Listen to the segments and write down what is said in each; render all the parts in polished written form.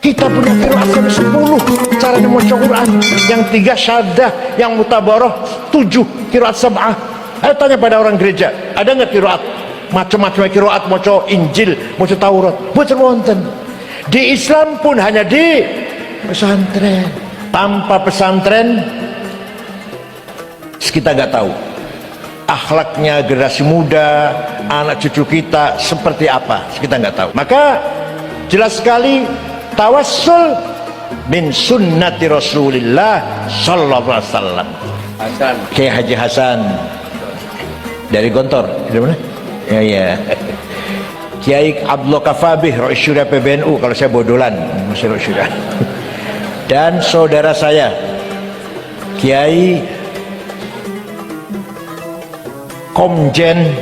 Kita punya qiraat sampai 10 caranya membaca Quran. Yang 3 syaddah, yang mutabaroh 7 qiraat sab'ah. Ayo tanya pada orang gereja, ada nggak qiraat? Macam-macam qiraat, maca Injil, maca Taurat, boten wonten. Di Islam pun hanya di pesantren. Tanpa pesantren kita nggak tahu akhlaknya generasi muda, anak cucu kita seperti apa, kita nggak tahu. Maka jelas sekali tawassul min sunnati Rasulillah sallallahu alaihi wasallam. Hasan. Kiai Haji Hasan dari Gontor, dari mana? Ya. Kiai Abdullah Kafabih, Rais Syura PBNU, kalau saya bodolan, masih Rais Syura. Dan saudara saya Kiai Komjen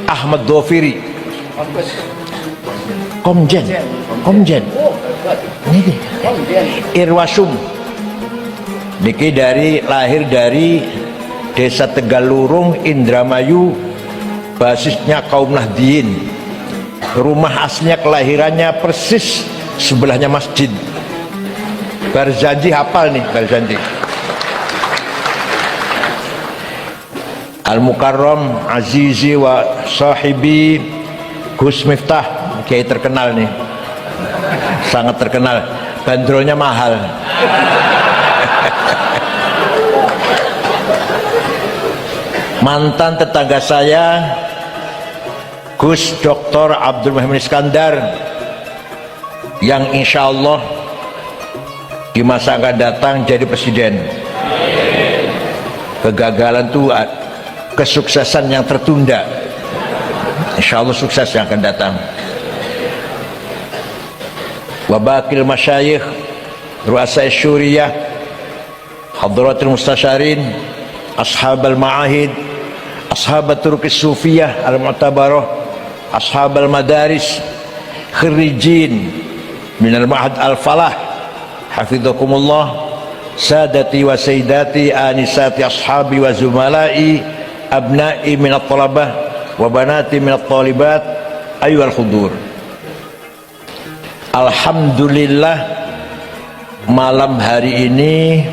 Ahmad Dhofiri. Komjen ini Irwasum niki lahir dari desa Tegalurung, Indramayu, basisnya kaum Nahdien. Rumah aslinya kelahirannya persis sebelahnya masjid Barzanji. Hafal nih Barzanji. Al-Mukarram Azizi wa sahibi Gus Miftah, kiai terkenal nih, sangat terkenal, bandrolnya mahal. Mantan tetangga saya Gus Dr. Abdul Muhammad Iskandar, yang insya Allah di masa akan datang jadi presiden. Kegagalan itu kesuksesan yang tertunda, insya Allah sukses yang akan datang. Wabakil masyayikh ru'asa syuriyah, hadratul mustasyarin, ashab al-ma'ahid, ashab al-turqis sufiyah al-mu'tabarah, ashab al-madaris, khirijin minal ma'had al-falah, hafidhakumullah, sadati wa sayyidati, anisati ashabi wa zumalai, abna'i minat talabah wa banati minat talibat, ayyuhal khudur. Alhamdulillah, malam hari ini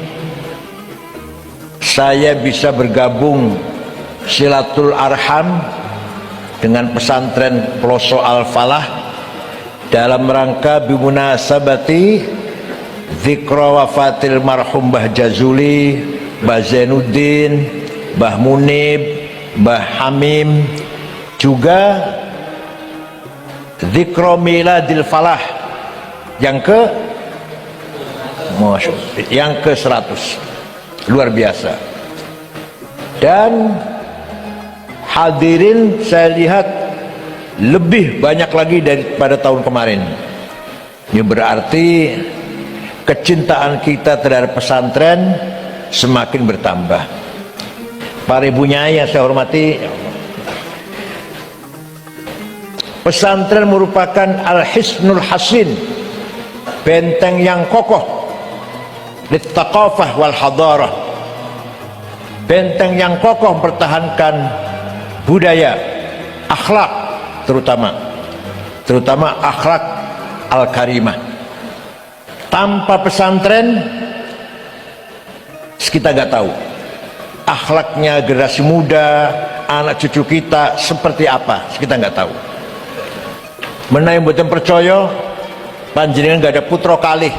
saya bisa bergabung silatul arham dengan pesantren Peloso Al-Falah dalam rangka bimunasabati dzikra wafatil marhum Mbah Jazuli, Mbah Zainuddin, Mbah Munib, Mbah Hamim, juga dzikra miladil falah yang ke 100, luar biasa. Dan hadirin saya lihat lebih banyak lagi daripada tahun kemarin. Ini berarti kecintaan kita terhadap pesantren semakin bertambah. Para ibu nyai yang saya hormati, pesantren merupakan al-hisnul hasin, benteng yang kokoh, littaqafah wal hadarah, benteng yang kokoh mempertahankan budaya, akhlak, terutama akhlak al-karimah. Tanpa pesantren kita gak tahu akhlaknya generasi muda, anak cucu kita seperti apa, kita nggak tahu. Menawi mboten percaya, panjenengan nggak ada putra kalih,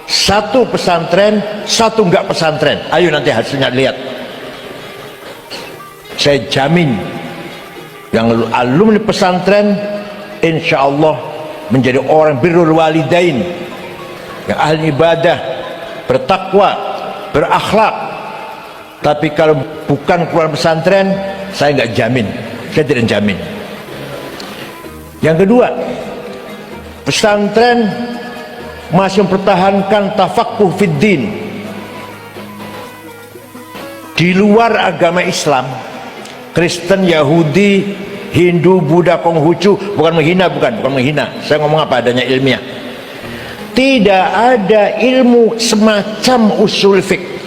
satu pesantren, satu nggak pesantren. Ayo nanti hasilnya lihat. Saya jamin yang alumni pesantren insya Allah menjadi orang birrul walidain, yang ahli ibadah, bertakwa, berakhlak. Tapi kalau bukan keluar pesantren, saya nggak jamin, saya tidak jamin. Yang kedua, pesantren masih mempertahankan tafaqquh fid din. Di luar agama Islam, Kristen, Yahudi, Hindu, Buddha, Konghucu, bukan menghina, saya ngomong apa adanya ilmiah. Tidak ada ilmu semacam usul fiqh,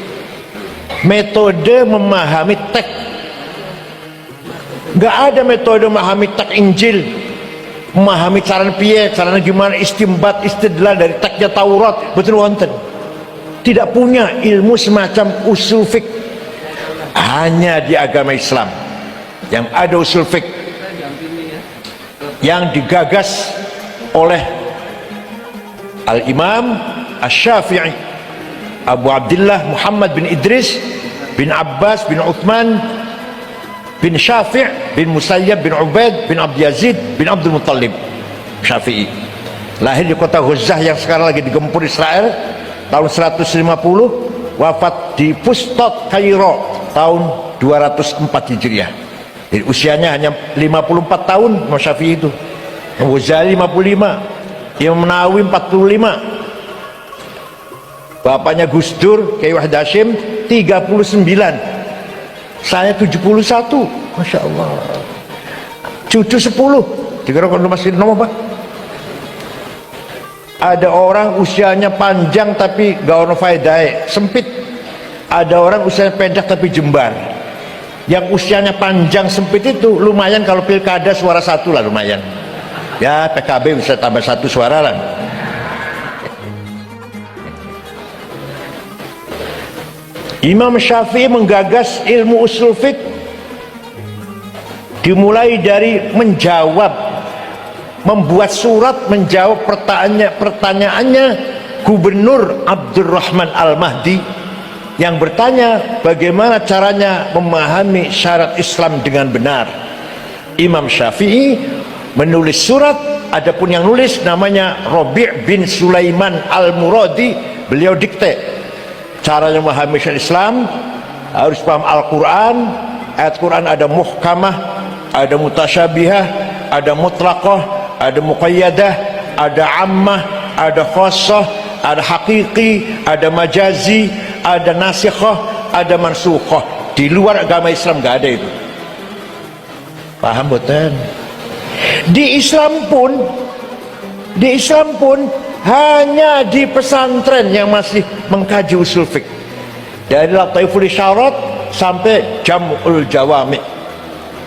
metode memahami teks. Nggak ada metode memahami teks Injil, memahami cara piye, cara gimana istimbat istidlal dari teksnya Taurat, betul wonten. Tidak punya ilmu semacam usul fik. Hanya di agama Islam yang ada usul fik yang digagas oleh Al-Imam Asy-Syafi'i, Abu Abdullah Muhammad bin Idris bin Abbas bin Uthman bin Syafi' bin Musayyab bin Ubaid bin Abd Yazid bin Abdul Muttalib. Syafi'i lahir di kota Ghuzah yang sekarang lagi digempur Israel tahun 150, wafat di Fustat Kairo tahun 204 Hijriah. Jadi usianya hanya 54 tahun Imam Syafi'i itu. Imam Ghazali 55, Imam Nawawi 45. Bapaknya Gus Dur Kiai Wahid Hasyim 39. Saya 71, Masya Allah. Cucu 10. Dikira kalau masih nomor apa? Ada orang usianya panjang tapi gak ono faedah, sempit. Ada orang usianya pendek tapi jembar. Yang usianya panjang sempit itu lumayan, kalau pilkada suara satu lah lumayan. Ya PKB bisa tambah satu suara lah. Imam Syafi'i menggagas ilmu usul fiqh dimulai dari membuat surat menjawab pertanyaannya Gubernur Abdurrahman Al-Mahdi yang bertanya bagaimana caranya memahami syarat Islam dengan benar. Imam Syafi'i menulis surat, adapun yang nulis namanya Rabi' bin Sulaiman Al-Muradi, beliau dikte caranya memahami syariat Islam. Harus paham Al-Quran. Ayat Quran ada muhkamah, ada mutasyabihah, ada mutlaqah, ada muqayyadah, ada ammah, ada khassah, ada haqiqi, ada majazi, ada nasikhah, ada mansukhah. Di luar agama Islam gak ada itu. Paham betul? Di Islam pun hanya di pesantren yang masih mengkaji usul fiqh, dari Lataiful Isyarat sampai Jam'ul Jawami.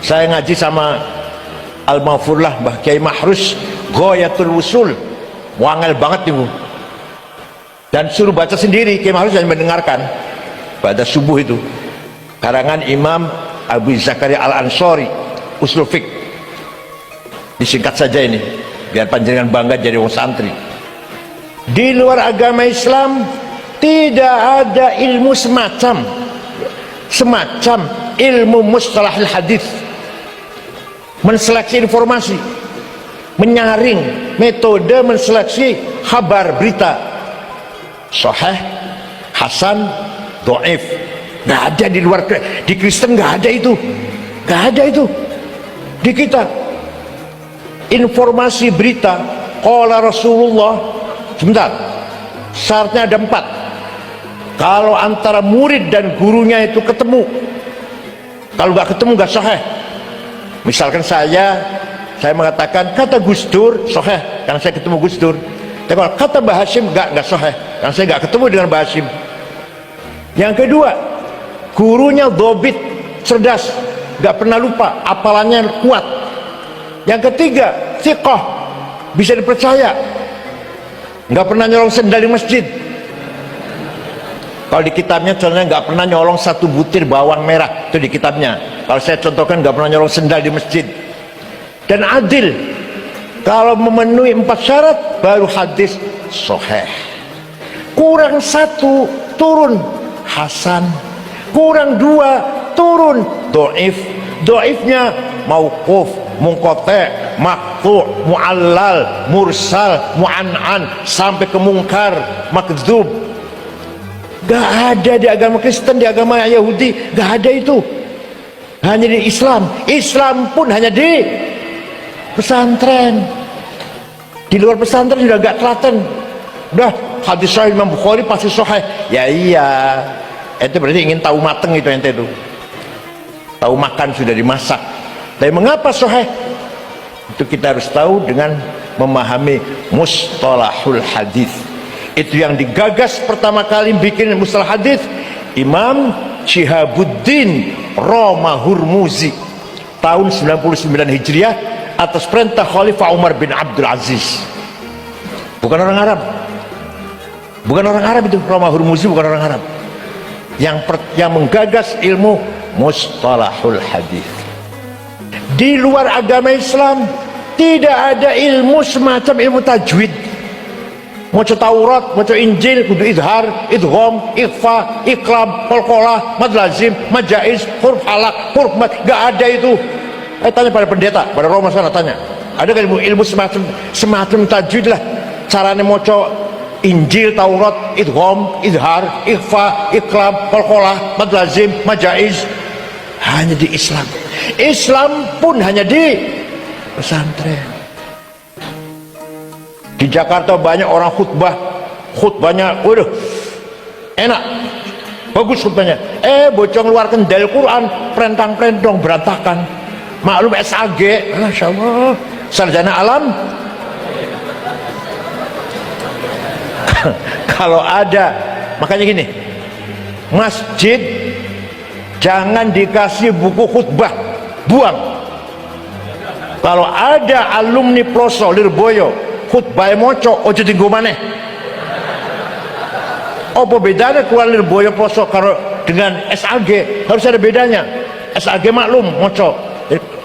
Saya ngaji sama Al-Mafurlah Mbah Kiai Mahrus Ghayatul Wusul, wangel banget itu, dan suruh baca sendiri. Kiai Mahrus hanya mendengarkan pada subuh itu, karangan Imam Abu Zakaria Al-Ansari, usul fiqh. Disingkat saja ini biar panjenengan bangga jadi orang santri. Di luar agama Islam tidak ada ilmu semacam ilmu mustalahil hadis, menseleksi informasi, menyaring, metode menseleksi kabar berita sahih, hasan, dhaif. Nggak ada di luar. Di Kristen nggak ada itu, di kita informasi berita qala Rasulullah. Sebentar, syaratnya ada 4. Kalau antara murid dan gurunya itu ketemu, kalau nggak ketemu nggak sahih. Misalkan saya mengatakan kata Gus Dur sahih karena saya ketemu Gus Dur, tapi kalau kata Mbah Hasyim nggak sahih karena saya nggak ketemu dengan Mbah Hasyim. Yang kedua, gurunya dhobit, cerdas, nggak pernah lupa, hafalannya kuat. Yang ketiga, thiqah, bisa dipercaya, nggak pernah nyolong sendal di masjid. Kalau di kitabnya contohnya nggak pernah nyolong 1 butir bawang merah, itu di kitabnya. Kalau saya contohkan nggak pernah nyolong sendal di masjid. Dan adil, kalau memenuhi 4 syarat baru hadis sahih. Kurang 1 turun hasan, kurang 2 turun dhaif. Dhaifnya mauquf, munqati', maqtu', mu'allal, mursal, mu'an'an, sampai ke mungkar, makdzub. Gak ada di agama Kristen, di agama Yahudi gak ada itu. Hanya di Islam. Islam pun hanya di pesantren. Di luar pesantren sudah gak telaten. Udah hadis sahih Imam Bukhari pasti sahih. Ya iya, itu berarti ingin tahu mateng itu ente itu. Tahu makan sudah dimasak. Tapi mengapa sahih? Itu kita harus tahu dengan memahami mustalahul hadis. Itu yang digagas pertama kali bikin mustalah hadis Imam Syihabuddin Roma Hurmuzi tahun 99 Hijriah. atas perintah Khalifah Umar bin Abdul Aziz. Bukan orang Arab, bukan orang Arab itu. Roma Hurmuzi bukan orang Arab. Yang menggagas ilmu mustalahul hadis. Di luar agama Islam tidak ada ilmu semacam ilmu tajwid. Maca Taurat, maca Injil, kudu izhar, idgham, ikhfa, iqlab, qalqalah, mad lazim, mad jaiz, huruf halak, huruf mad, enggak ada itu. Tanya pada pendeta, pada Roma sana tanya. Ada kan ilmu semacam tajwid lah. Caranya maca Injil, Taurat, idgham, izhar, ikhfa, iqlab, qalqalah, mad lazim, mad jaiz. Hanya di Islam. Islam pun hanya di pesantren. Di Jakarta banyak orang khutbahnya, waduh, enak, bagus khutbahnya. Bocong ngeluarkan dalil Quran, perentang-perentong berantakan. Maklum SAG, Masya Allah, sarjana alam. Kalau ada, makanya gini, masjid jangan dikasih buku khutbah, buang. Kalau ada alumni Ploso Lirboyo khutbah moco, ojo tinggu maneh. Apa bedanya keluar Lirboyo Ploso kalau dengan SAG? Harus ada bedanya. SAG maklum moco.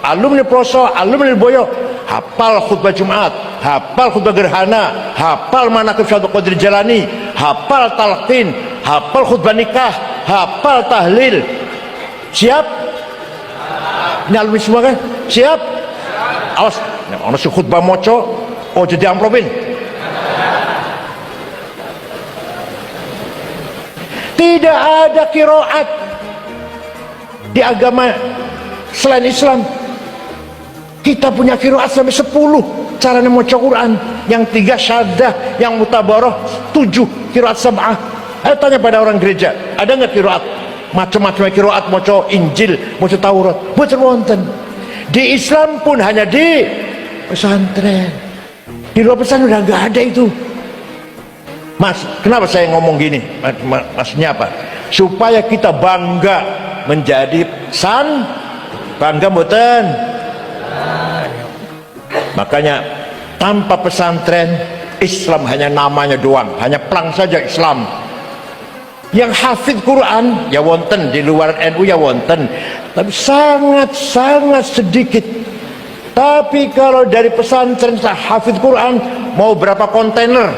Alumni Ploso, alumni Lirboyo hafal khutbah Jumat, hafal khutbah gerhana, hafal manaqib Syaikhul Qadir Jalani, hafal talqin, hafal khutbah nikah, hafal tahlil. Siap? Ini alumni semua kan? Siap? Awas, ono si khutbah moco, ojo diamplopin. Tidak ada qiraat di agama selain Islam. Kita punya qiraat sampai 10 caranya maca Quran, yang 3 syaddah, yang mutabarah 7 qiraat sab'ah. Ayo tanya pada orang gereja, ada nggak qiraat? Macam-macam qiraat maca Injil, maca Taurat, boten wonten. Di Islam pun hanya di pesantren. Di luar pesantren udah nggak ada itu. Mas, kenapa saya ngomong gini? Maksudnya apa? Supaya kita bangga menjadi bangga mboten. Makanya tanpa pesantren Islam hanya namanya doang, hanya plang saja Islam. Yang hafid Quran ya wonten, di luar NU ya wonten, tapi sangat sedikit. Tapi kalau dari pesantren hafid Quran mau berapa kontainer?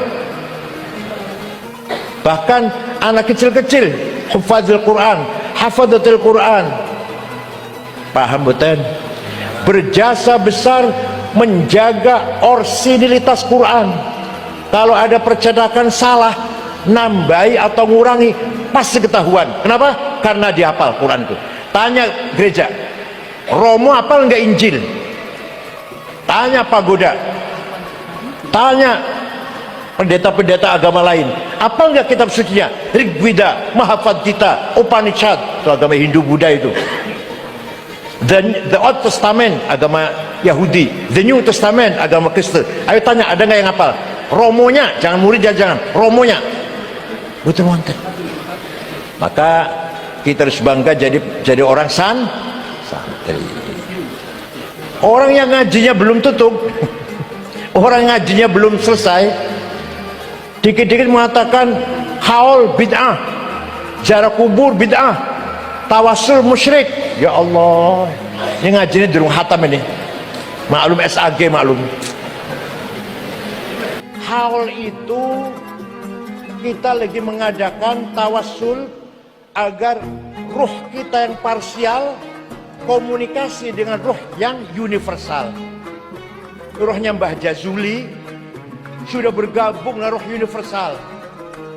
Bahkan anak kecil-kecil hafadzul Quran, hafadzatul Quran. Paham betul? Berjasa besar menjaga orisinilitas Quran. Kalau ada percetakan salah, nambahi atau ngurangi pasti ketahuan. Kenapa? Karena dihafal Quran itu. Tanya gereja, Romo hafal nggak Injil? Tanya pagoda, tanya pendeta-pendeta agama lain, apa enggak kitab sucinya? Rigveda, Mahabharata, Upanishad, itu agama Hindu Buddha itu. The Old Testament agama Yahudi, The New Testament agama Kristen. Ayo tanya, ada nggak yang hafal? Romonya, jangan murid, jangan romonya. Betul wonten. Maka kita harus bangga jadi orang santri. Orang yang ngajinya belum tutup, orang ngajinya belum selesai, dikit-dikit mengatakan haul bid'ah, ziarah kubur bid'ah, tawassul musyrik. Ya Allah, ini ngajinya durung hatam ini. Maklum SAG maklum. Haul itu kita lagi mengadakan tawassul agar ruh kita yang parsial komunikasi dengan ruh yang universal. Ruhnya Mbah Jazuli sudah bergabung dengan ruh universal.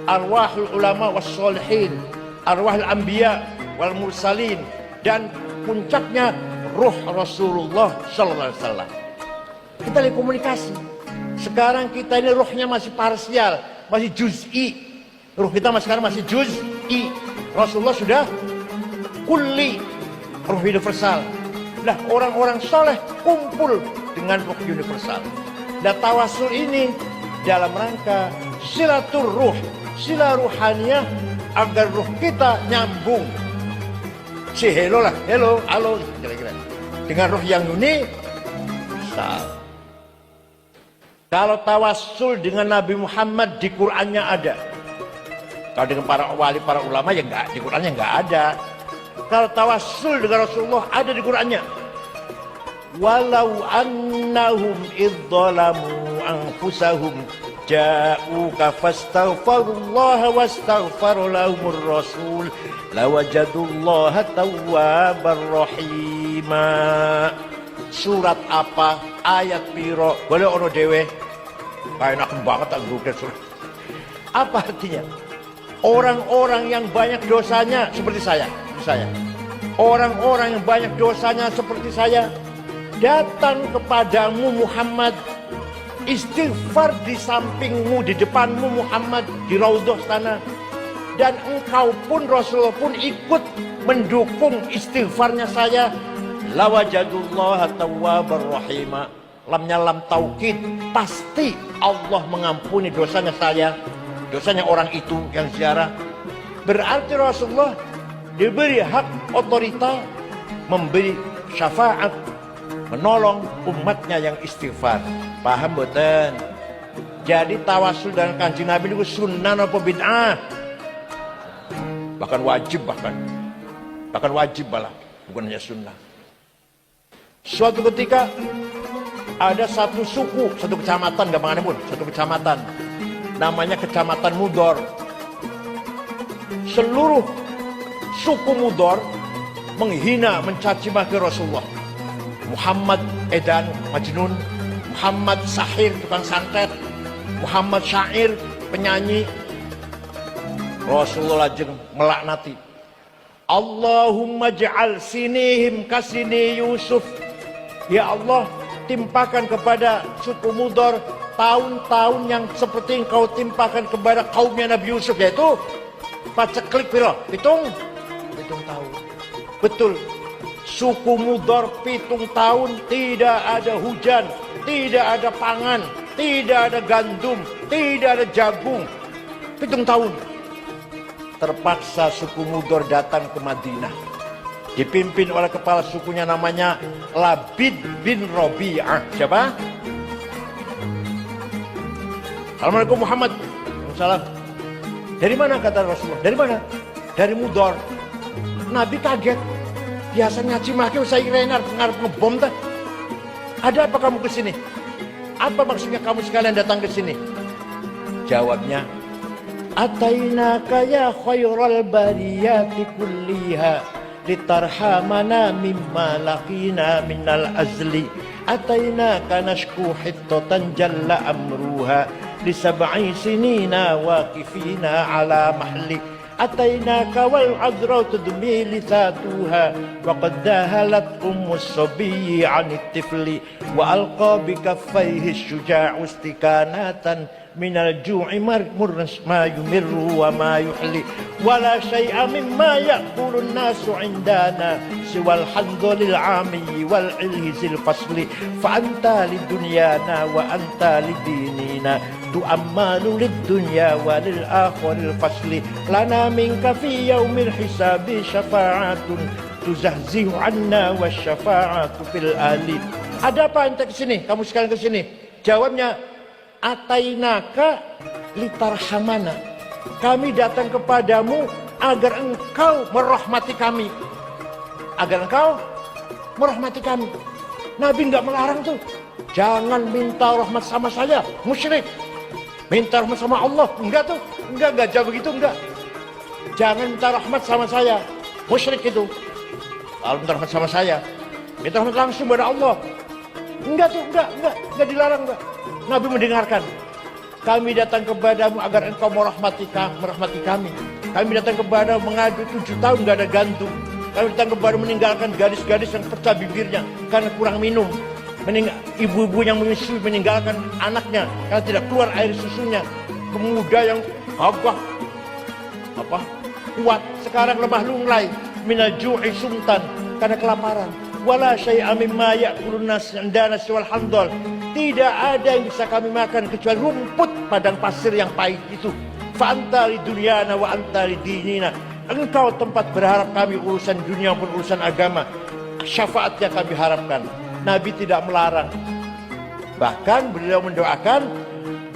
Arwahul ulama was solihin, arwahul anbiya wal mursalin, dan puncaknya ruh Rasulullah sallallahu alaihi wasallam. Kita lagi komunikasi. Sekarang kita ini ruhnya masih parsial, masih juz'i. Ruh kita sekarang masih juz'i. Rasulullah sudah kulli, ruh universal. Nah, orang-orang soleh kumpul dengan ruh universal. Dan tawasul ini dalam rangka silatur ruh, sila ruhaniyah, agar ruh kita nyambung. Si hello lah, hello, halo, kira-kira. Dengan ruh yang unik, batal. Kalau tawassul dengan Nabi Muhammad di Qur'annya ada. Kalau dengan para wali, para ulama ya enggak, di Qur'annya enggak ada. Kalau tawassul dengan Rasulullah ada di Qur'annya. Walau annahum idzalamu anfusahum ja'uka fastaghfirullaha wastaghfara lahumur rasul lawajadullaha tawwabar rahima. Surat apa? Ayat piro? Boleh ono dewe? Kayak enak banget tak grup surat. Apa artinya? Orang-orang yang banyak dosanya seperti saya. Orang-orang yang banyak dosanya seperti saya datang kepadamu Muhammad, istighfar di sampingmu, di depanmu Muhammad, di raudhah sana, dan engkau pun Rasulullah pun ikut mendukung istighfarnya saya, lawajadullaha tawwabar rahima. Lamnya lam taukid, pasti Allah mengampuni dosanya saya, dosanya orang itu yang ziarah. Berarti Rasulullah diberi hak otorita memberi syafaat, menolong umatnya yang istighfar. Paham boten? Jadi tawasul dengan Kanjeng Nabi itu sunnah apa bid'ah? Bahkan wajib, bahkan wajib malah, bukan hanya sunnah. Suatu ketika ada satu suku, satu kecamatan, gampangannya pun satu kecamatan, namanya Kecamatan Mudor. Seluruh suku Mudor menghina, mencaci maki Rasulullah. Muhammad edan majnun, Muhammad sahir tukang santet, Muhammad syair penyanyi. Rasulullah jeng melaknati, Allahumma ja'al sinihim kasini Yusuf. Ya Allah, timpakan kepada suku Mudor tahun-tahun yang seperti engkau timpakan kepada kaumnya Nabi Yusuf, yaitu paceklik piro? Pitung tahun. Betul. Suku Mudor 7 tahun tidak ada hujan, tidak ada pangan, tidak ada gandum, tidak ada jagung. 7 tahun. Terpaksa suku Mudor datang ke Madinah. Dipimpin oleh kepala sukunya namanya Labid bin Rabi'ah. Siapa? Assalamualaikum Muhammad. Waalaikumsalam. Dari mana kata Rasulullah? Dari mana? Dari Mudor. Nabi kaget. Biasa ngaji maki saya kira ngarep ngebom dah. Ada apa kamu ke sini? Apa maksudnya kamu sekalian datang ke sini? Jawabnya, Atainaka ya khairal bariyati kulliha litarhamana mimma laqina minal azli. Atainaka nashku hittatan jalla amruha lisab'i sinina waqifina ala mahli. Atainaka wal adra tudmi lisatuha wa qad dahalat ummus sabiyyi 'anit tifli wa alqa bi kaffayhi syuja'u istikanatan minal ju'i murras ma yumirru wa ma yuhli wa la syai'a mimma ya'kulu an-nasu 'indana siwal handhulil 'ami wal ilhizil fasli fa anta lidunyana wa anta lidinina tu'ammalu lid-dunya wa lil akhiril fasli lana minka fi yaumil hisabi syafa'atun tuzahzihu 'anna wasyafa'atu fil ali. Ada apa ente kesini? Kamu sekalian kesini? Jawabnya, Atainaka litarhamana. Kami datang kepadamu agar engkau merahmati kami. Agar engkau merahmati kami. Nabi enggak melarang tuh. Jangan minta rahmat sama saya, musyrik. Minta rahmat sama Allah, enggak tuh. Enggak jauh begitu, enggak. Jangan minta rahmat sama saya, musyrik itu. Kalau minta rahmat sama saya, minta rahmat langsung kepada Allah. Enggak tuh, enggak dilarang, enggak. Nabi mendengarkan. Kami datang kepadamu agar engkau merahmati kami. Kami datang kepadamu mengadu 7 tahun enggak ada gandum. Kami datang kepadamu meninggalkan gadis-gadis yang pecah bibirnya karena kurang minum. Ibu-ibu yang menyusui meninggalkan anaknya karena tidak keluar air susunya. Pemuda yang kuat sekarang lemah lunglai minal ju'i sumtan karena kelaparan. Wala syai'a mimma ya'kulun nas 'indana siwal handal. Tidak ada yang bisa kami makan kecuali rumput padang pasir yang pahit itu. Fa anta lidunyana wa anta lidinina. Engkau tempat berharap kami, urusan dunia maupun urusan agama. Syafaat yang kami harapkan. Nabi tidak melarang. Bahkan beliau mendoakan,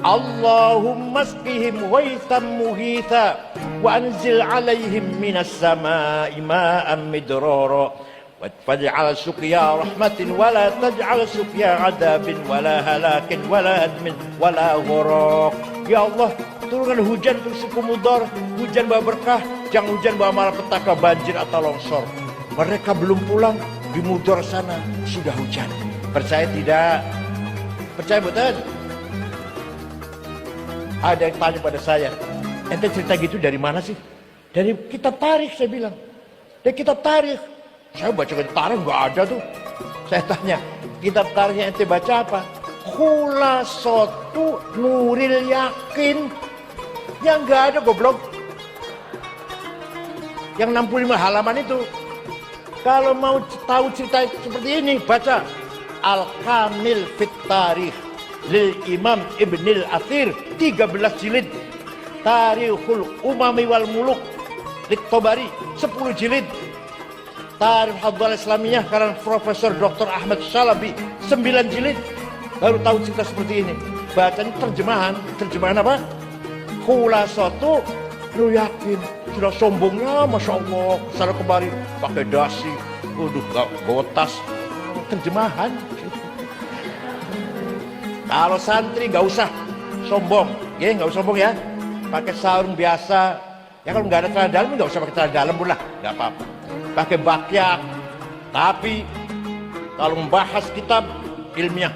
Allahumma asqihim ghaithan mughitha wa anzil alaihim minas samai ma'an midrara waj'al suqya rahmatin wa la taj'al suqya adabin wa la halakin wa la hadmin wa la gharaq. Ya Allah, turunkan hujan untuk suku Mudar, hujan bawa berkah, jangan hujan bawa malapetaka, banjir atau longsor. Mereka belum pulang, di Mudar sana sudah hujan. Percaya tidak? Percaya betul? Ada yang tanya pada saya, ente cerita gitu dari mana sih? Dari kitab tarikh, saya bilang. Dari kitab tarikh. Saya baca kitab tarikh nggak ada tuh. Saya tanya, kitab tarikh yang ente baca apa? Khulasatu Nuril Yakin. Yang nggak ada goblok. Yang 65 halaman itu. Kalau mau tahu cerita seperti ini, baca Al-Kamil Fit Tarikh lil Imam Ibnil Athir, 13 jilid. Tarikhul Umami wal Muluk lit Tobari, 10 jilid. Tarikh Hadwal Islamiyah karena Profesor Dr. Ahmad Shalabi, 9 jilid. Baru tahu cerita seperti ini. Bacanya terjemahan apa? Khulasatu lu yakin. Sudah sombongnya, Masya Allah, sana kemari pakai dasi, waduh, gak bawa tas. Terjemahan. Kalau santri gak usah sombong, ya gak usah sombong ya. Pakai sarung biasa. Ya kalau nggak ada celana dalam, nggak usah pakai celana dalam pun lah, nggak apa-apa. Pakai bakyak. Tapi kalau membahas kitab ilmiah,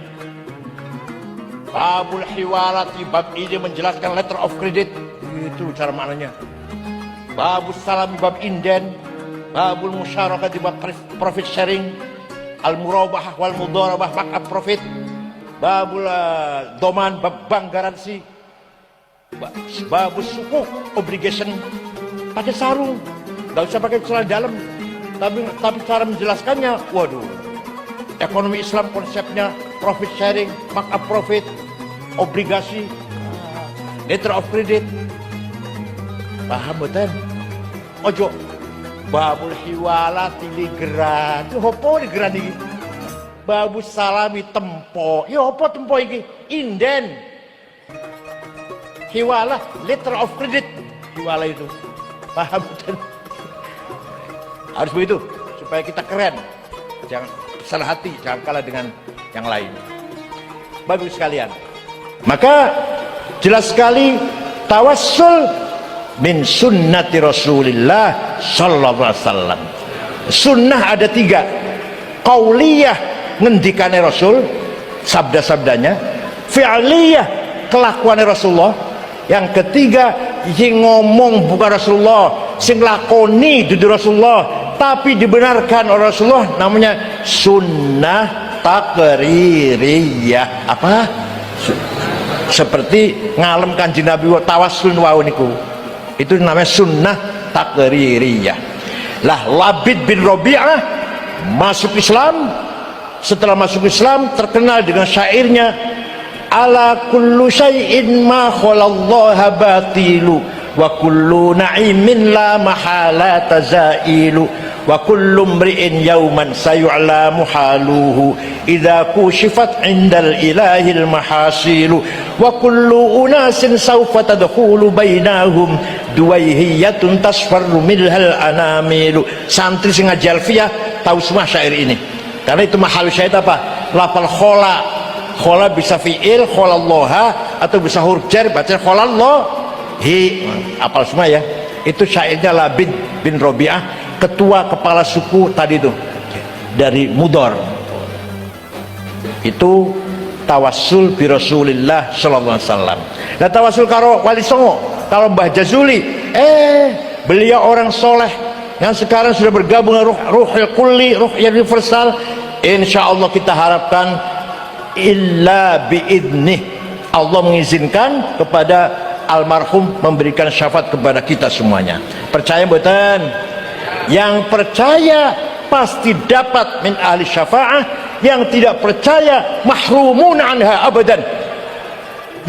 Babul Hiwalati, bab ini menjelaskan letter of credit, itu cara maknanya. Babus Salami, bab inden. Babul Musyarakati, bab profit sharing. Al-Murabahah wal Mudharabah, bab profit. Babul Doman, bab bank garansi. Babus Suku, obligation. Pakai sarung, nggak usah pakai celana dalam. Tapi cara menjelaskannya, waduh. Ekonomi Islam konsepnya profit sharing, markup profit, obligasi, letter of credit. Paham betul? Ojo. Babul Hiwalati ligeran. Itu hopo ligeran ini. Babus Salami tempo. Ya hopo tempo ini? Inden. Hiwalah, letter of credit. Hiwalah itu. Paham betul? Harus begitu supaya kita keren. Jangan salah hati, jangan kalah dengan yang lain. Bagus sekalian. Maka jelas sekali tawassul min sunnati Rasulillah sallallahu alaihi wasallam. Sunnah ada 3. Qauliyah, ngendikane Rasul, sabda-sabdanya. Fi'liyah, kelakuannya Rasulullah. Yang ketiga, yang ngomong bukan Rasulullah, sing lakoni dudu Rasulullah, tapi dibenarkan oleh Rasulullah, namanya sunnah takririyah. Apa? Seperti ngalem Kanjeng Nabi wa tawassul wau niku. Itu namanya sunnah takririyah. Lah Labid bin Rabi'ah masuk Islam. Setelah masuk Islam terkenal dengan syairnya, ala kullu syai'in ma khalallaha batilu wa kullu na'imin la mahala tazailu wa kullu mri'in yawman sayu'lamu haluhu idza kushifat 'indal ilahil mahasilu wa kullu unasin sawfa tadkhulu bainahum duwaihiyatun tasfarru milhal anamilu. Santri sing ngaji alfiyah tahu semua syair ini, karena itu mahal syair apa? Lafal khola bisa fi'il, kholallaha, atau bisa huruf jar, baca kholallahi. Apal semua ya. Itu syairnya Labid bin Rabi'ah, ketua kepala suku tadi itu dari Mudar. Itu tawassul bi Rasulillah sallallahu alaihi wasallam. Nah tawassul karo Wali Songo, kalau Mbah Jazuli, beliau orang soleh yang sekarang sudah bergabung dengan Ruhul Kulli, Ruh Universal. Insyaallah kita harapkan illa biidnih, Allah mengizinkan kepada almarhum memberikan syafaat kepada kita semuanya. Percaya betul? Yang percaya pasti dapat min ahli syafaah, yang tidak percaya mahrumun anha abadan.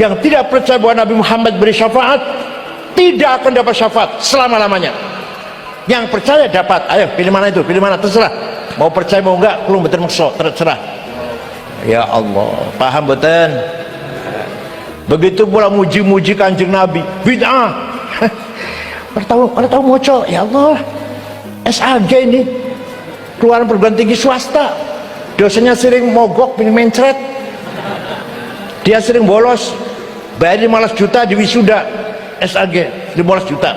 Yang tidak percaya bahwa Nabi Muhammad beri syafaat tidak akan dapat syafaat selama-lamanya. Yang percaya dapat. Ayo pilih mana itu, pilih mana, terserah. Mau percaya mau enggak, belum betul maksud, terserah. Ya Allah, paham betul? Begitu pula muji-muji Kanjeng Nabi, bid'ah. Orang tahu moco, ya Allah, SAG ini keluaran perguruan tinggi swasta, dosennya sering mogok, mencret, dia sering bolos, bayar 15 juta di wisuda SAG, 15 juta.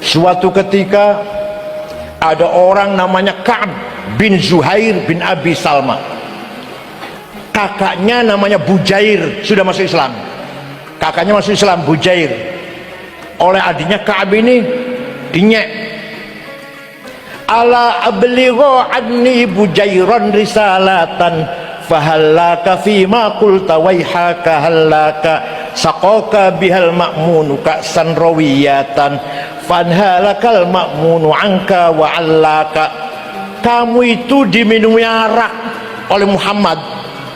Suatu ketika ada orang namanya Ka'ab bin Zuhair bin Abi Salma, kakaknya namanya Bujair, sudah masuk Islam. Kakaknya masuk Islam, Bujair. Oleh adiknya Ka'ab ini dinyek, ala abligho anni Bujairan risalatan fahallaka fima qulta waihaka hallaka saqaka bihal ma'munu ka'san rawiyatan fanhalakal ma'munu anka wa allaka. Kamu itu diminumi arak oleh Muhammad,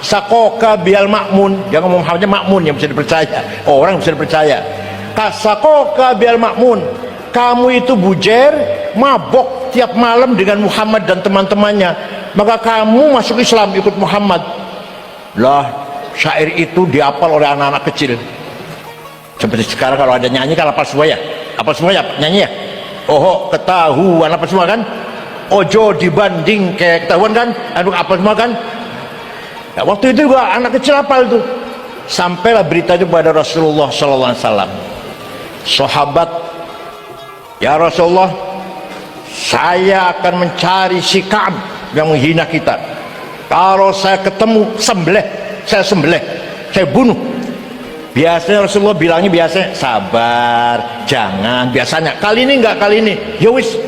sakoka bial makmun, jangan ngomong Muhammadnya makmun yang bisa dipercaya, orang bisa dipercaya. Kasakoka bial makmun, kamu itu bujer, mabok tiap malam dengan Muhammad dan teman-temannya, maka kamu masuk Islam ikut Muhammad. Lah, syair itu dihafal oleh anak-anak kecil. Seperti sekarang kalau ada nyanyi kan hafal semua ya, hafal semua ya nyanyi ya. Oh, ketahuan apa semua kan? Ojo dibanding kayak ketahuan kan? Aduh, apa semua kan? Ya, waktu itu juga anak kecil hafal tuh. Sampailah berita itu kepada Rasulullah sallallahu alaihi wasallam. Sahabat, ya Rasulullah, saya akan mencari si Ka'ab yang menghina kita. Kalau saya ketemu, sembelih, saya sembelih, saya bunuh. Biasanya Rasulullah bilangnya biasanya sabar, jangan, biasanya. Kali ini enggak, kali ini ya wis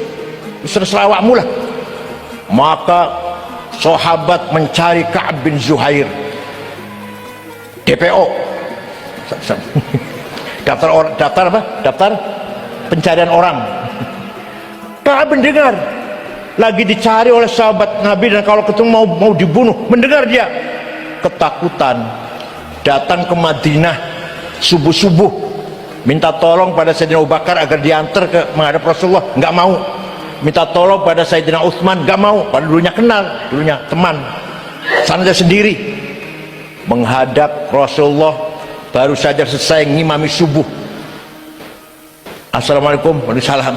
terserah awakmu lah. Maka sahabat mencari Ka'ab bin Zuhair, DPO, daftar pencarian orang. Ka'ab mendengar lagi dicari oleh sahabat Nabi, dan kalau ketemu mau dibunuh, mendengar dia ketakutan, datang ke Madinah subuh-subuh minta tolong pada Sayyidina Abu Bakar agar diantar ke menghadap Rasulullah, nggak mau. Minta tolong pada Sayyidina Utsman, nggak mau, pada dulunya kenal, dulunya teman. Sana dia sendiri menghadap Rasulullah, baru saja selesai ngimami subuh. Assalamualaikum, waalaikumsalam.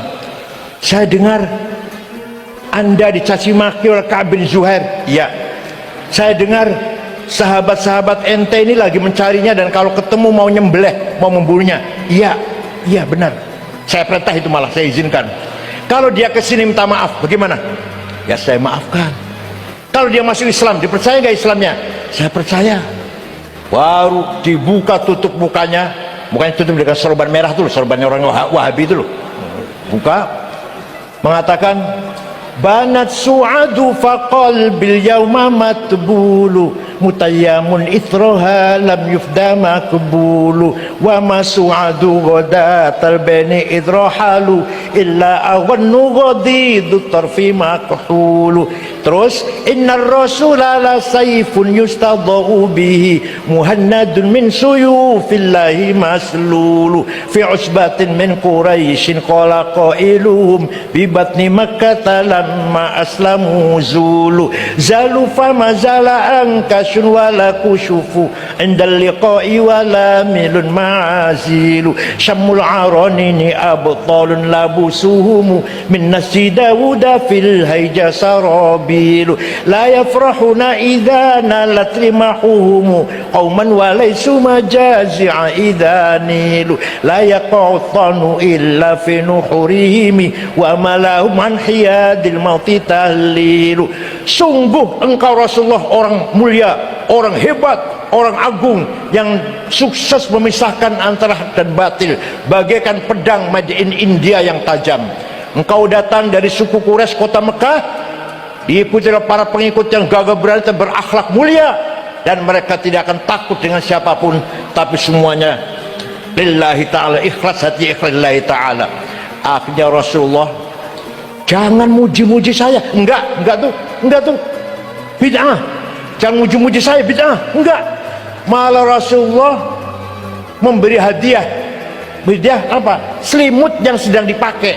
Saya dengar Anda dicaci maki oleh Ka'ab bin Zuhair. Iya. Saya dengar sahabat-sahabat ente ini lagi mencarinya, dan kalau ketemu mau nyembelih, mau membunuhnya. Iya, iya benar. Saya perintah itu, malah saya izinkan. Kalau dia kesini minta maaf, bagaimana? Ya saya maafkan. Kalau dia masuk Islam, dipercaya nggak Islamnya? Saya percaya. Baru dibuka tutup mukanya, mukanya tutup dengan sorban merah tuh, sorbannya orang Wahabi itu loh. Buka, mengatakan, banat su'adu faqal bil yawma matbulu mutayyamun ithroha lam yufda makbulu wa ma su'adu godatal bani idrohalu illa awannu godidu tarfi makhulu. Terus, innar rasula la sayfun yustadau bihi muhannadun min suyufillahi maslulu fi usbatin min quraishin qala qailuhum bi batni makkah lamma aslamu zulu zalu fama zala ankashun wala kushufu indal liqa'i wala milun ma'azilu syamul aranini abtalun labusuhumu min nasi dawuda fil hayja sarabilu la yafrahuna idha nalat rimahuhumu qawman walaysu majazi'a idha nilu la yaqa'uthanu illa fi nuhurihimi wa malahum an hiyadil mauti tahlilu. Sungguh engkau Rasulullah orang mulia, orang hebat, orang agung yang sukses memisahkan antara hak dan batil bagaikan pedang made in India yang tajam. Engkau datang dari suku Quraisy kota Mekah, diikuti oleh para pengikut yang gagah berani dan berakhlak mulia, dan mereka tidak akan takut dengan siapapun, tapi semuanya lillahi ta'ala, ikhlas hati, ikhlas lillahi ta'ala. Akhirnya Rasulullah, jangan muji-muji saya, enggak tuh bid'ah. Jangan muji-muji saya, bid'ah, enggak. Malah Rasulullah memberi hadiah apa? Selimut yang sedang dipakai.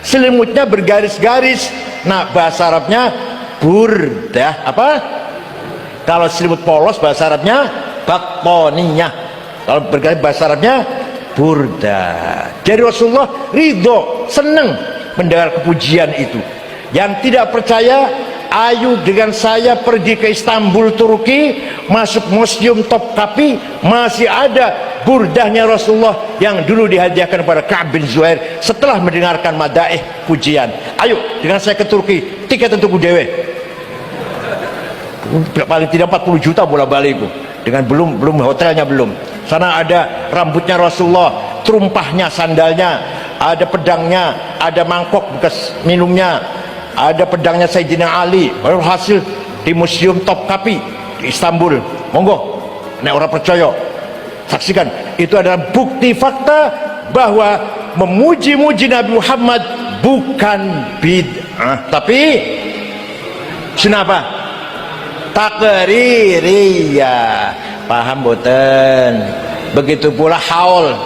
Selimutnya bergaris-garis. Nah, bahasa Arabnya burdah. Apa? Kalau selimut polos bahasa Arabnya baktoniyah. Kalau berganti bahasa Arabnya burdah. Jadi Rasulullah ridho, senang mendengar kepujian itu. Yang tidak percaya, ayo dengan saya pergi ke Istanbul, Turki, masuk museum Topkapi, masih ada burdahnya Rasulullah yang dulu dihadiahkan kepada Ka'ab bin Zuhair setelah mendengarkan madaih pujian. Ayo dengan saya ke Turki, tiket untuk dewe. Paling tidak 40 juta bola balik itu. Dengan belum hotelnya belum. Sana ada rambutnya Rasulullah, terumpahnya, sandalnya, ada pedangnya, ada mangkok bekas minumnya, ada pedangnya Sayyidina Ali. Baru hasil di museum Topkapi di Istanbul. Monggo, nek orang percaya saksikan. Itu adalah bukti fakta bahwa memuji-muji Nabi Muhammad bukan bid'ah, tapi kenapa? Takririyah. Paham boten? Begitu pula haul.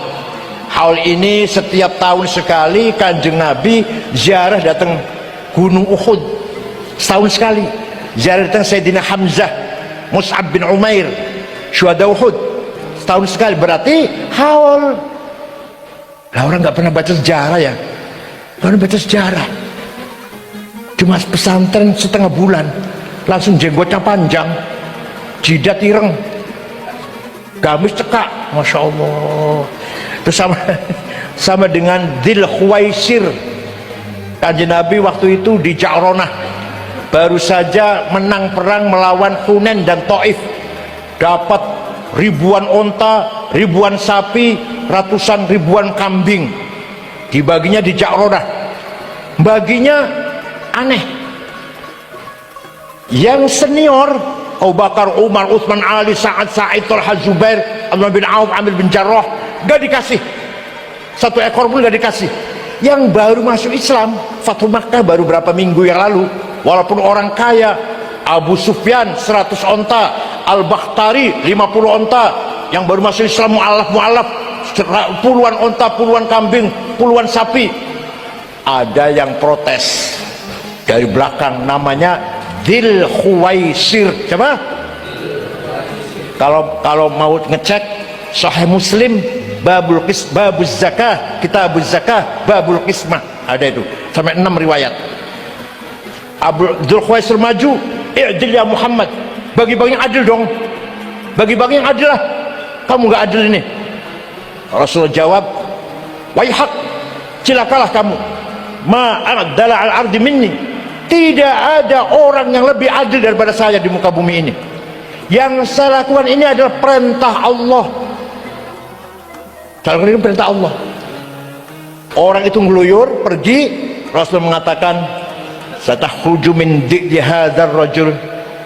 Haul ini setiap tahun sekali Kanjeng Nabi ziarah datang Gunung Uhud. Setahun sekali ziarah datang Sayyidina Hamzah, Mus'ab bin Umair, syuhada Uhud. Setahun sekali, berarti haul. Lah orang nggak pernah baca sejarah ya? Orang baca sejarah cuma pesantren setengah bulan langsung jenggotnya panjang, jidat ireng, gamis cekak, masya Allah. Itu sama dengan Dzul Khuwaisir. Kanjeng Nabi waktu itu di Ja'ronah baru saja menang perang melawan Hunain dan Taif, dapat ribuan onta, ribuan sapi, ratusan ribuan kambing, dibaginya di Ja'ronah. Baginya aneh. Yang senior Abu Bakar, Umar, Utsman, Ali, Sa'ad, Sa'id, Talha, Zubair, Abdullah bin Auf, Amir bin Jarrah, gak dikasih satu ekor pun, gak dikasih. Yang baru masuk Islam, Fathul Makkah baru berapa minggu yang lalu, walaupun orang kaya, Abu Sufyan 100 onta, Al-Bakhtari 50 onta, yang baru masuk Islam mu'alaf puluhan onta, puluhan kambing, puluhan sapi. Ada yang protes dari belakang, namanya Dzul Khuwaisir. Coba kalau mau ngecek Sahih Muslim, babul zakah, kitabuz zakah, babul qismah, ada itu sampai 6 riwayat. Dzul Khuwaisir maju, i'dil ya Muhammad, bagi-bagi yang adil dong, bagi-bagi yang adil lah, kamu nggak adil ini. Rasulullah jawab, waihak, cilakalah kamu, ma a'dala al-ardi minni, tidak ada orang yang lebih adil daripada saya di muka bumi ini. Yang saya lakukan ini adalah perintah Allah. Saya lakukan ini perintah Allah. Orang itu ngeluyur pergi, Rasul mengatakan, satakhruju min di'di hadzal rajul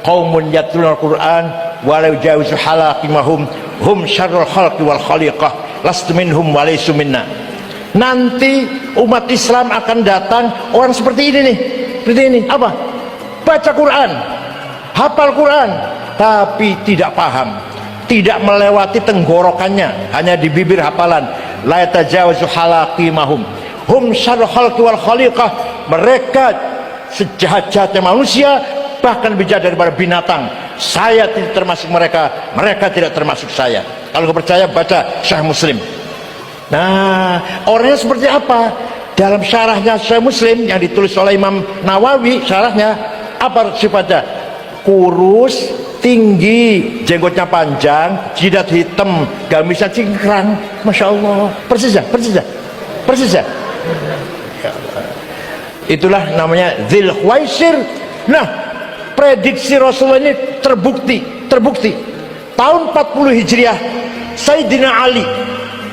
qaumun yatluna al-Qur'an wa la yujawizu halaqimahum hum syarrul khalqi wal khaliqah lastu minhum wa laysu minna. Nanti umat Islam akan datang orang seperti ini nih. Seperti ini, apa? Baca Quran, hafal Quran, tapi tidak paham, tidak melewati tenggorokannya, hanya di bibir hafalan. La yatajawazu halaqimahum hum syarrul khalqi wal khaliqah. Mereka sejahat-jahatnya manusia, bahkan lebih jahat daripada binatang. Saya tidak termasuk mereka, mereka tidak termasuk saya. Kalau kau percaya, baca Sahih Muslim. Nah, orangnya seperti apa? Dalam syarahnya Sahih Muslim yang ditulis oleh Imam Nawawi, syarahnya apa sifatnya? Kurus, tinggi, jenggotnya panjang, jidat hitam, gamisnya cingkrang, masya Allah, persis ya. Itulah namanya Dzul Khuwaisir. Nah, prediksi Rasulullah ini terbukti. Tahun 40 Hijriah, Sayyidina Ali,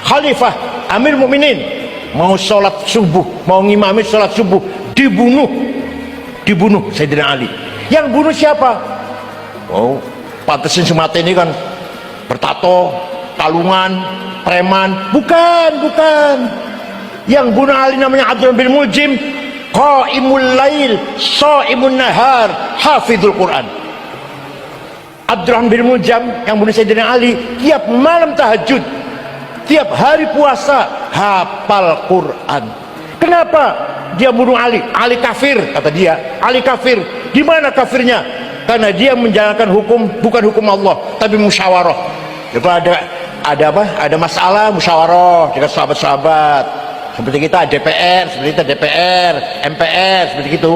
Khalifah, Amir Mukminin, mau sholat subuh, mau ngimami sholat subuh, dibunuh Sayyidina Ali. Yang bunuh siapa? Oh, pantesin semata ini kan bertato, kalungan, preman. Bukan. Yang bunuh Ali namanya Abdullah bin Muljim, qaimul lail, shaimun nahar, hafizul Quran. Abdullah bin Muljam yang bunuh Sayyidina Ali tiap malam tahajud, tiap hari puasa, hafal Quran. Kenapa? dia bunuh Ali? Ali kafir, kata dia. Ali kafir. Di mana kafirnya? Karena dia menjalankan hukum bukan hukum Allah, tapi musyawarah. Jadi ada apa? Ada masalah musyawarah dengan sahabat-sahabat. Seperti kita DPR, seperti kita DPR, MPR, seperti itu.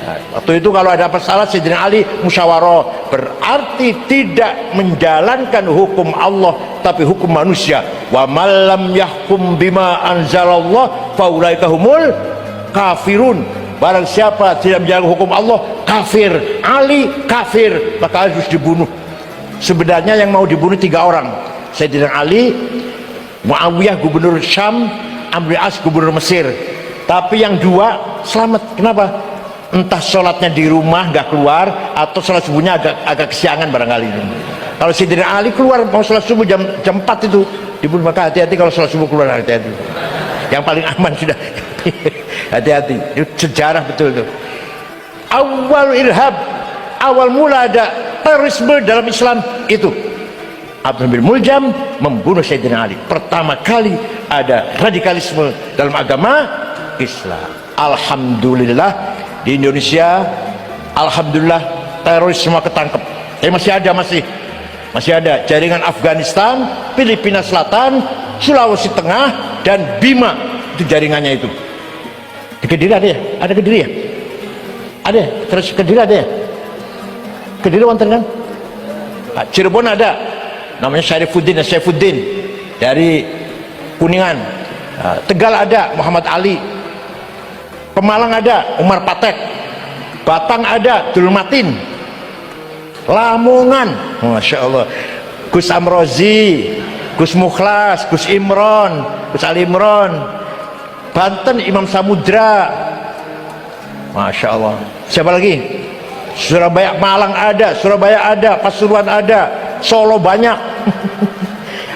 Nah, waktu itu kalau ada masalah Sayyidina Ali musyawarah, berarti tidak menjalankan hukum Allah tapi hukum manusia. Wa man lam yahkum bima anzalallah faulaika humul kafirun. Barang siapa tidak menjalankan hukum Allah, kafir. Ali kafir, maka harus dibunuh. Sebenarnya yang mau dibunuh 3 orang, Sayyidina Ali, Muawiyah gubernur Syam, Amr bin As gubernur Mesir. Tapi yang 2 selamat. Kenapa? Entah sholatnya di rumah nggak keluar, atau sholat subuhnya agak kesiangan barangkali. Kalau Sayyidina Ali keluar mau sholat subuh jam 4 itu dibunuh. Maka hati-hati kalau sholat subuh keluar, hati-hati. Yang paling aman sudah. Hati-hati. Itu sejarah betul itu. Awal irhab, awal mula ada terorisme dalam Islam itu Abdullah bin Muljam membunuh Sayyidina Ali. Pertama kali ada radikalisme dalam agama Islam. Alhamdulillah di Indonesia, alhamdulillah teroris semua ketangkep. Tapi masih ada jaringan Afghanistan, Filipina Selatan, Sulawesi Tengah, dan Bima. Itu jaringannya itu. Di Kediri ada ya? Ada Kediri ya? Ada. Terus Kediri ada ya? Kediri wonten kan? Cirebon ada. Namanya Syaifuddin dari Kuningan. Tegal ada Muhammad Ali. Pemalang ada Umar Patek. Batang ada Dulul Matin. Lamongan, Masya Allah, Gus Amrozi, Gus Mukhlas, Gus Imron, Gus Ali Imron. Banten Imam Samudra, Masya Allah. Siapa lagi? Surabaya, Malang ada, Surabaya ada, Pasuruan ada, Solo banyak.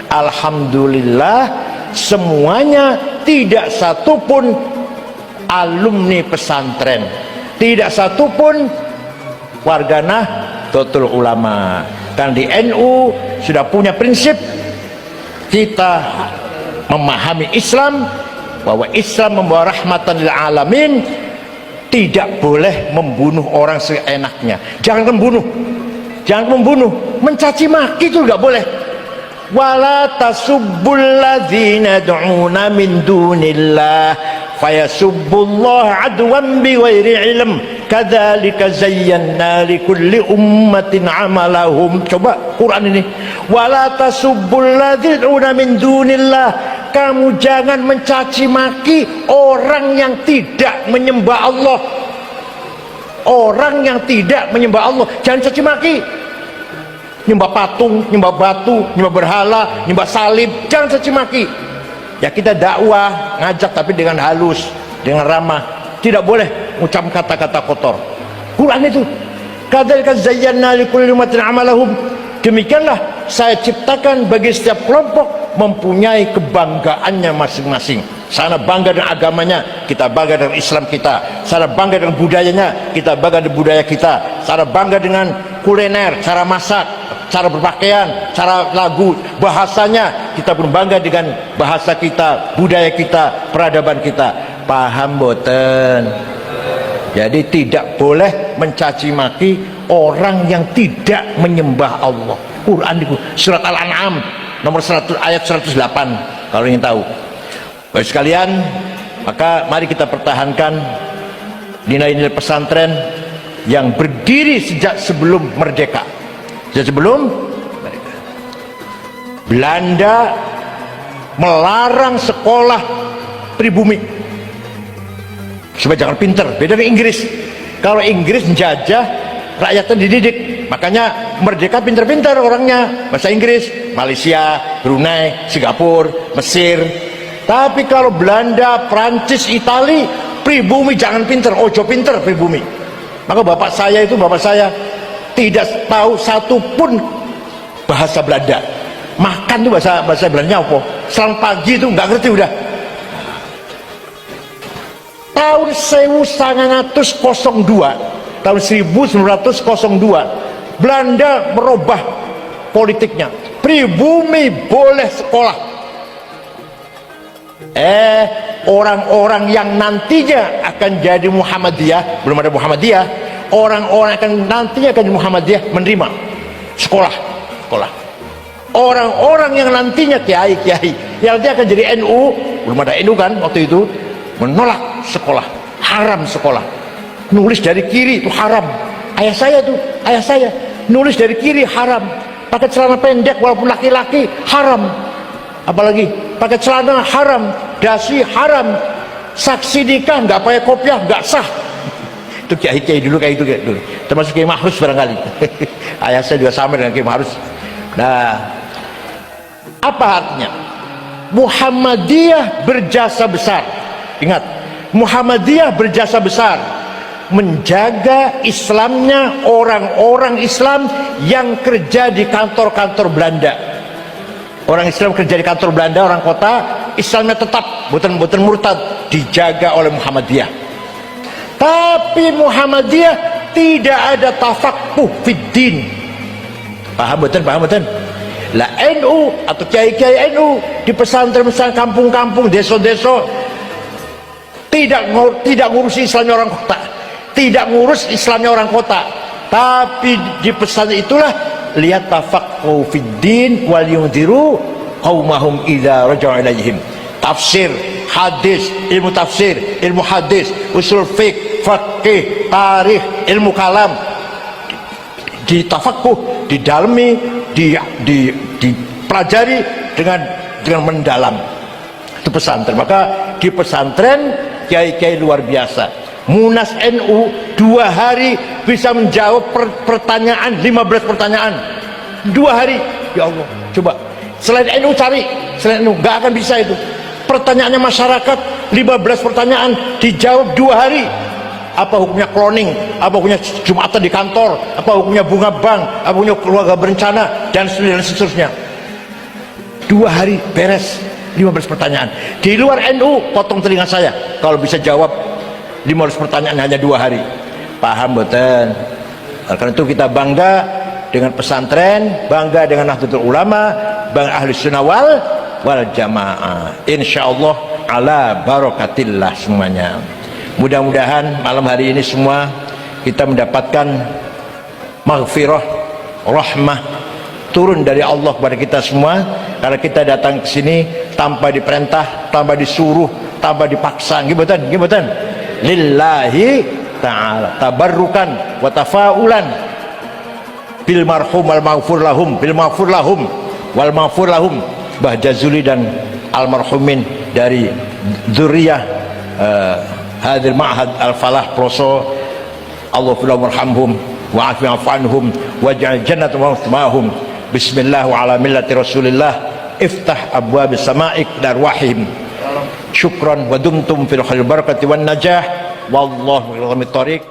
Alhamdulillah semuanya, tidak satupun alumni pesantren, tidak satupun warga Nahdlatul Ulama. Karena di NU sudah punya prinsip, kita memahami Islam bahwa Islam membawa rahmatan lil alamin. Tidak boleh membunuh orang seenaknya. Jangan membunuh, mencaci maki itu nggak boleh. Wala tasubbul ladzina yad'una min dunillah fayasubbullaha adwan bighairi ilm kadzalika zayyana likulli ummatin amalahum. Coba Quran ini, wala tasubbul ladzina yad'una min dunillah. Kamu jangan mencaci maki orang yang tidak menyembah Allah. Orang yang tidak menyembah Allah jangan caci maki. Nyembah patung, nyembah batu, nyembah berhala, nyembah salib, jangan caci maki. Ya kita dakwah, ngajak tapi dengan halus, dengan ramah. Tidak boleh ucap kata-kata kotor. Quran itu, kadzalika zayyana likulli ummatin amalahum. Demikianlah saya ciptakan bagi setiap kelompok mempunyai kebanggaannya masing-masing. Sana bangga dengan agamanya, kita bangga dengan Islam kita. Sana bangga dengan budayanya, kita bangga dengan budaya kita. Sana bangga dengan kuliner, cara masak, cara berpakaian, cara lagu, bahasanya. Kita pun bangga dengan bahasa kita, budaya kita, peradaban kita. Paham boten? Jadi tidak boleh mencaci maki orang yang tidak menyembah Allah. Quran itu surat Al-An'am nomor 100 ayat 108 kalau ingin tahu. Baik sekalian, maka mari kita pertahankan nilai-nilai pesantren yang berdiri sejak sebelum merdeka. Sejak sebelum merdeka. Belanda melarang sekolah pribumi supaya jangan pinter. Beda dengan Inggris. Kalau Inggris menjajah, rakyatnya dididik. Makanya merdeka pinter-pinter orangnya, bahasa Inggris. Malaysia, Brunei, Singapura, Mesir. Tapi kalau Belanda, Prancis, Itali, pribumi jangan pinter, ojo pinter pribumi. Maka bapak saya tidak tahu satupun bahasa Belanda. Makan tuh bahasa Belandanya apa? Selamat pagi itu nggak ngerti udah. Tahun 1902, tahun 1902, Belanda merubah politiknya. Pribumi boleh sekolah. orang-orang yang nantinya akan jadi Muhammadiyah, belum ada Muhammadiyah, orang-orang akan nantinya akan jadi Muhammadiyah menerima sekolah. Orang-orang yang nantinya kiai-kiai yang nanti akan jadi NU, belum ada NU kan waktu itu, menolak sekolah, haram sekolah. Nulis dari kiri itu haram. Ayah saya nulis dari kiri haram. Pakai celana pendek walaupun laki-laki haram. Apalagi pakai celana haram, dasi haram, saksi nikah nggak pakai kopiah nggak sah. Itu kiai-kiai dulu kayak itu dulu. Termasuk Kiai Mahrus barangkali. Ayah saya juga sama dengan Kiai Mahrus. Nah, apa artinya? Muhammadiyah berjasa besar. Ingat, Muhammadiyah berjasa besar menjaga Islamnya orang-orang Islam yang kerja di kantor-kantor Belanda. Orang Islam kerja di kantor Belanda, orang kota, Islamnya tetap bukan murtad, dijaga oleh Muhammadiyah. Tapi Muhammadiyah tidak ada tafaqquh fid din. Paham betul? Lah NU atau kiai-kiai NU di pesantren-pesantren, kampung-kampung, desa-desa tidak ngurusi Islamnya orang kota, tidak ngurus Islamnya orang kota. Tapi di pesantren itulah lihat tafaqquh fid din wal yunziru qaumahum idza raja'u ilaihim. Tafsir, hadis, ilmu tafsir, ilmu hadis, usul fiqh, fikih, tarikh, ilmu kalam, ditafaqquh, didalami, dipelajari dengan mendalam. Itu pesantren. Maka di pesantren kiai-kiai luar biasa. Munas NU 2 hari bisa menjawab pertanyaan 15 pertanyaan 2 hari. Ya Allah, coba selain NU cari, selain NU nggak akan bisa itu. Pertanyaannya masyarakat 15 pertanyaan dijawab 2 hari. Apa hukumnya cloning, apa hukumnya Jumatan di kantor, apa hukumnya bunga bank, apa hukumnya keluarga berencana, dan seterusnya. 2 hari beres 15 pertanyaan. Di luar NU potong telinga saya kalau bisa jawab 15 pertanyaan hanya 2 hari. Paham betul? Karena itu kita bangga dengan pesantren, bangga dengan Nahdlatul Ulama, bangga ahli sunnah wal jamaah. Insyaallah ala barakatillah semuanya. Mudah-mudahan malam hari ini semua kita mendapatkan maghfirah, rahmah turun dari Allah kepada kita semua, karena kita datang ke sini tanpa diperintah, tanpa disuruh, tanpa dipaksa. Gimana? Lillahi ta'ala, tabarrukan wa tafaulan bil marhum wal maghfur lahum, bil maghfur lahum wal maghfur lahum. Mbah Jazuli dan almarhumin dari dzurriyyah hadil ma'had al-falah Ploso, Allahumma warhamhum wa afi anhum waj'al jannata ma'hum. Bismillah wa ala millati Rasulillah. Iftah abwab sama'ik darwahim. Syukran wa dumtum fil khair barakati wan najah wallahu bil tariq.